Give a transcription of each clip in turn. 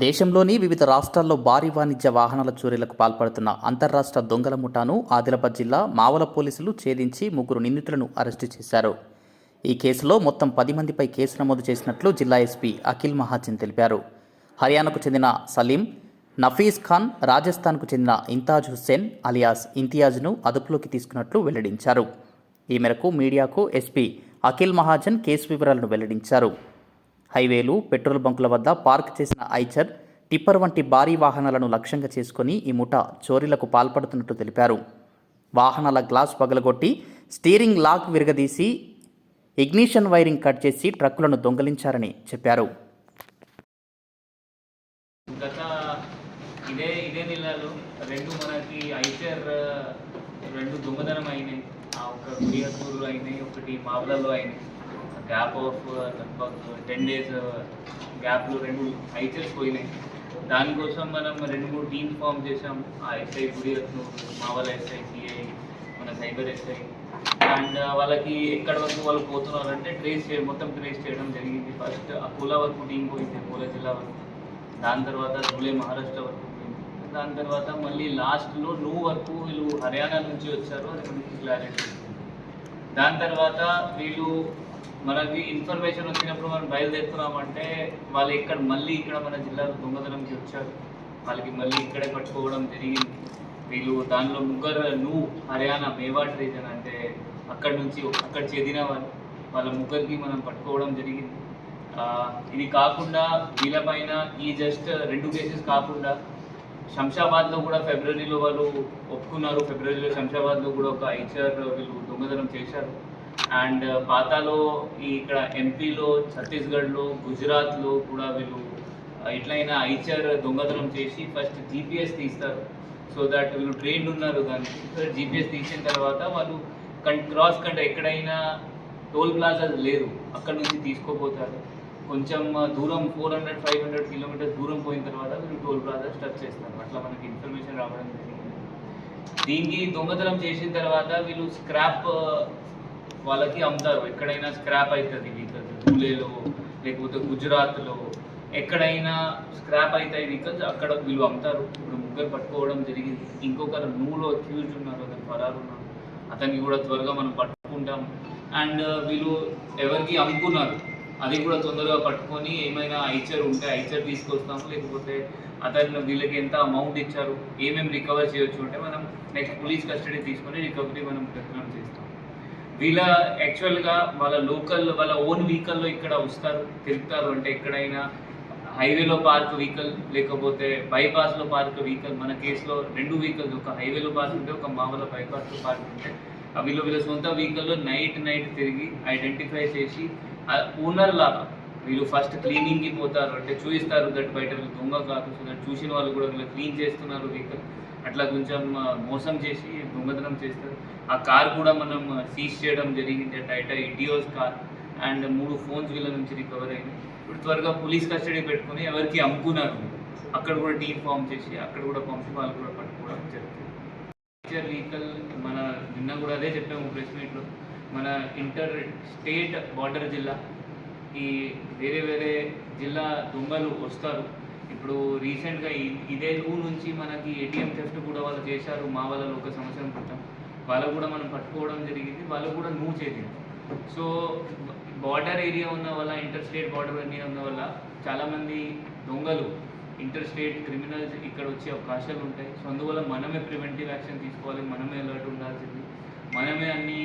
దేశంలోని వివిధ రాష్ట్రాల్లో భారీ వాణిజ్య వాహనాల చోరీలకు పాల్పడుతున్న అంతర్రాష్ట్ర దొంగల ముఠాను ఆదిలాబాద్ జిల్లా మావల పోలీసులు ఛేదించి 3 నిందితులను అరెస్టు చేశారు. ఈ కేసులో మొత్తం 10 మందిపై కేసు నమోదు చేసినట్లు జిల్లా ఎస్పీ అఖిల్ మహాజన్ తెలిపారు. హర్యానాకు చెందిన సలీం, నఫీజ్ ఖాన్, రాజస్థాన్కు చెందిన ఇంతాజ్ హుస్సేన్ అలియాస్ ఇంతియాజ్ను అదుపులోకి తీసుకున్నట్లు వెల్లడించారు. ఈ మేరకు మీడియాకు ఎస్పీ అఖిల్ మహాజన్ కేసు వివరాలను వెల్లడించారు. హైవేలు, పెట్రోల్ బంకుల వద్ద పార్క్ చేసిన ఐచర్, టిప్పర్ వంటి భారీ వాహనాలను లక్ష్యంగా చేసుకుని ఈ ముఠా చోరీలకు పాల్పడుతున్నట్టు తెలిపారు. వాహనాల గ్లాస్ పగలగొట్టి స్టీరింగ్ లాక్ విరగదీసి ఇగ్నిషన్ వైరింగ్ కట్ చేసి ట్రక్కులను దొంగలించారని చెప్పారు. ఇదే నెలలో మనకి ఐచర్ దొంగతనం అయినాయి. ఒక గుడియత్తూరు అయినాయి, ఒకటి మావలలో అయినాయి. గ్యాప్ ఆఫ్ లగ్భగ్ 10 days గ్యాప్లో 2 ఐచర్స్ పోయినాయి. దానికోసం మనం 2-3 టీమ్స్ ఫామ్ చేసాం. ఆ ఎస్ఐ గుడియత్తూరు, మావల ఎస్ఐ, సిఐ, మన సైబర్ ఎస్ఐ. అండ్ వాళ్ళకి ఎక్కడి వరకు వాళ్ళు పోతున్నారంటే మొత్తం ట్రేస్ చేయడం జరిగింది. ఫస్ట్ అకోలా వరకు టీం పోయింది, అకోలా జిల్లా వరకు. దాని తర్వాత ధూలే మహారాష్ట్ర వరకు పోయింది. దాని తర్వాత మళ్ళీ లాస్ట్లో వరకు వీళ్ళు హర్యానా నుంచి వచ్చారు, అది మనకి క్లారిటీ. దాని తర్వాత వీళ్ళు మనకి ఇన్ఫర్మేషన్ వచ్చినప్పుడు మనం బయలుదేరుతున్నామంటే వాళ్ళు ఇక్కడ మన జిల్లాలో దొంగతనంకి వచ్చారు. వాళ్ళకి మళ్ళీ ఇక్కడే పట్టుకోవడం జరిగింది. వీళ్ళు దానిలో 3 హర్యానా మేవాట్ రీజన్ అంటే అక్కడ చెందిన వాళ్ళ 3కి మనం పట్టుకోవడం జరిగింది. ఇది కాకుండా వీళ్ళపైన ఈ జస్ట్ 2 కేసెస్ కాకుండా శంషాబాద్లో కూడా ఫిబ్రవరిలో వాళ్ళు ఒప్పుకున్నారు. ఫిబ్రవరిలో శంషాబాద్లో కూడా ఒక ఐచర్ వీళ్ళు దొంగతనం చేశారు. అండ్ పాతాలో ఇక్కడ ఎంపీలో, ఛత్తీస్గఢ్లో, గుజరాత్లో కూడా వీళ్ళు ఇట్లయినా ఐచర్ దొంగతనం చేసి ఫస్ట్ జీపీఎస్ తీస్తారు. సో దట్ వీళ్ళు ట్రైన్డ్ ఉన్నారు దానికి. జీపీఎస్ తీసిన తర్వాత వాళ్ళు క్రాస్ ఎక్కడైనా టోల్ ప్లాజాస్ లేదు, అక్కడ నుంచి తీసుకోపోతారు. కొంచెం దూరం 400-500 కిలోమీటర్స్ దూరం పోయిన తర్వాత వీళ్ళు టోల్ ప్లాజాస్ టచ్ చేస్తారు. అట్లా మనకి ఇన్ఫర్మేషన్ రావడం జరిగింది. దీనికి దొంగతనం చేసిన తర్వాత వీళ్ళు స్క్రాప్ వాళ్ళకి అమ్ముతారు. ఎక్కడైనా స్క్రాప్ అవుతుంది వెహికల్స్, ధూలేలో లేకపోతే గుజరాత్లో ఎక్కడైనా స్క్రాప్ అవుతాయి వెహికల్స్, అక్కడ వీళ్ళు అమ్ముతారు. ఇప్పుడు 3 పట్టుకోవడం జరిగింది. ఇంకొకరు నూలో అక్యూజ్డ్ ఉన్నారు, అతను ఫరారు ఉన్నారు. అతన్ని కూడా త్వరగా మనం పట్టుకుంటాం. అండ్ వీళ్ళు ఎవరికి అమ్ముకున్నారు అది కూడా తొందరగా పట్టుకొని ఏమైనా ఐచర్ ఉంటే ఐచర్ తీసుకొస్తాము, లేకపోతే వీళ్ళకి ఎంత అమౌంట్ ఇచ్చారు, ఏమేమి రికవర్ చేయొచ్చు అంటే మనం నెక్స్ట్ పోలీస్ కస్టడీ తీసుకొని రికవరీ మనం ప్రయత్నం చేస్తాం. వీళ్ళ యాక్చువల్గా వాళ్ళ ఓన్ వెహికల్లో ఇక్కడ వస్తారు, తిరుగుతారు. అంటే ఎక్కడైనా హైవేలో పార్క్ వెహికల్, లేకపోతే బైపాస్లో పార్క్ వెహికల్. మన కేసులో 2 వెహికల్స్, ఒక హైవేలో పార్క్ ఉంటే, ఒక మామూలు బైపాస్లో పార్క్ ఉంటే వీళ్ళ సొంత వెహికల్లో నైట్ తిరిగి ఐడెంటిఫై చేసి ఓనర్ లాగా వీళ్ళు ఫస్ట్ క్లీనింగ్కి పోతారు. అంటే చూపిస్తారు దట్ బయట వీళ్ళు దొంగ కాదు. సో దట్ చూసిన వాళ్ళు కూడా వీళ్ళు క్లీన్ చేస్తున్నారు వెహికల్. అట్లా కొంచెం మోసం చేసి దొంగతనం చేస్తారు. ఆ కార్ కూడా మనం సీజ్ చేయడం జరిగింది, టైటా ఇటియోస్ కార్. అండ్ 3 ఫోన్స్ వీళ్ళ నుంచి రికవర్ అయినాయి. ఇప్పుడు త్వరగా పోలీస్ కస్టడీ పెట్టుకుని ఎవరికి అమ్ముకున్నారు అక్కడ కూడా టీం ఫామ్ చేసి అక్కడ కూడా పంపి వాళ్ళు కూడా పట్టుకోవడం జరుగుతుంది. ఐచర్ వెహికల్ మన నిన్న కూడా అదే చెప్పాము ప్రెస్ మీట్లో, మన ఇంటర్ స్టేట్ బార్డర్ జిల్లా, ఈ వేరే జిల్లా దొంగలు వస్తారు. ఇప్పుడు రీసెంట్గా ఇదే నుంచి మనకి ఏటీఎం థెఫ్ట్ కూడా వాళ్ళు చేశారు. మా వాళ్ళలో 1 సంవత్సరం క్రితం వాళ్ళు కూడా మనం పట్టుకోవడం జరిగింది. వాళ్ళు కూడా చేసింది. సో బార్డర్ ఏరియా ఉన్న వల్ల, ఇంటర్ స్టేట్ బార్డర్ ఏరియా ఉన్న వల్ల చాలామంది దొంగలు, ఇంటర్ స్టేట్ క్రిమినల్స్ ఇక్కడ వచ్చే అవకాశాలు ఉంటాయి. సో అందువల్ల మనమే ప్రివెంటివ్ యాక్షన్ తీసుకోవాలి, మనమే అలర్ట్ ఉండాల్సింది, మనమే అన్ని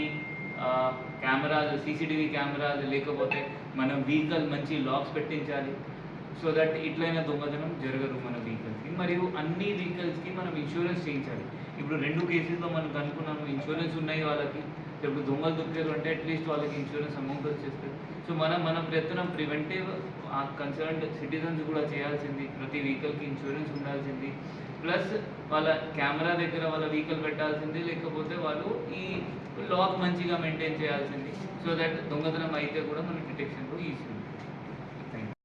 కెమెరాలు, సీసీటీవీ కెమెరాలు, లేకపోతే మనం వెహికల్ మంచి లాక్స్ పెట్టించాలి. సో దట్ ఇట్లయినా దొంగతనం జరగదు మన వెహికల్స్కి. మరియు అన్ని వెహికల్స్కి మనం ఇన్సూరెన్స్ చేయించాలి. ఇప్పుడు 2 కేసెస్లో మనకు అనుకున్నాము ఇన్సూరెన్స్ ఉన్నాయి వాళ్ళకి. ఇప్పుడు దొంగలు దొరికారు అంటే అట్లీస్ట్ వాళ్ళకి ఇన్సూరెన్స్ అమౌంట్ వచ్చేస్తుంది. సో మన ప్రయత్నం ప్రివెంటివ్ కన్సర్న్డ్ సిటిజన్స్ కూడా చేయాల్సింది. ప్రతి వెహికల్కి ఇన్సూరెన్స్ ఉండాల్సింది. ప్లస్ వాళ్ళ కెమెరా దగ్గర వాళ్ళ వెహికల్ పెట్టాల్సింది, లేకపోతే వాళ్ళు ఈ లాక్ మంచిగా మెయింటైన్ చేయాల్సింది. సో దట్ దొంగతనం అయితే కూడా మన డిటెక్షన్లో ఈజీ.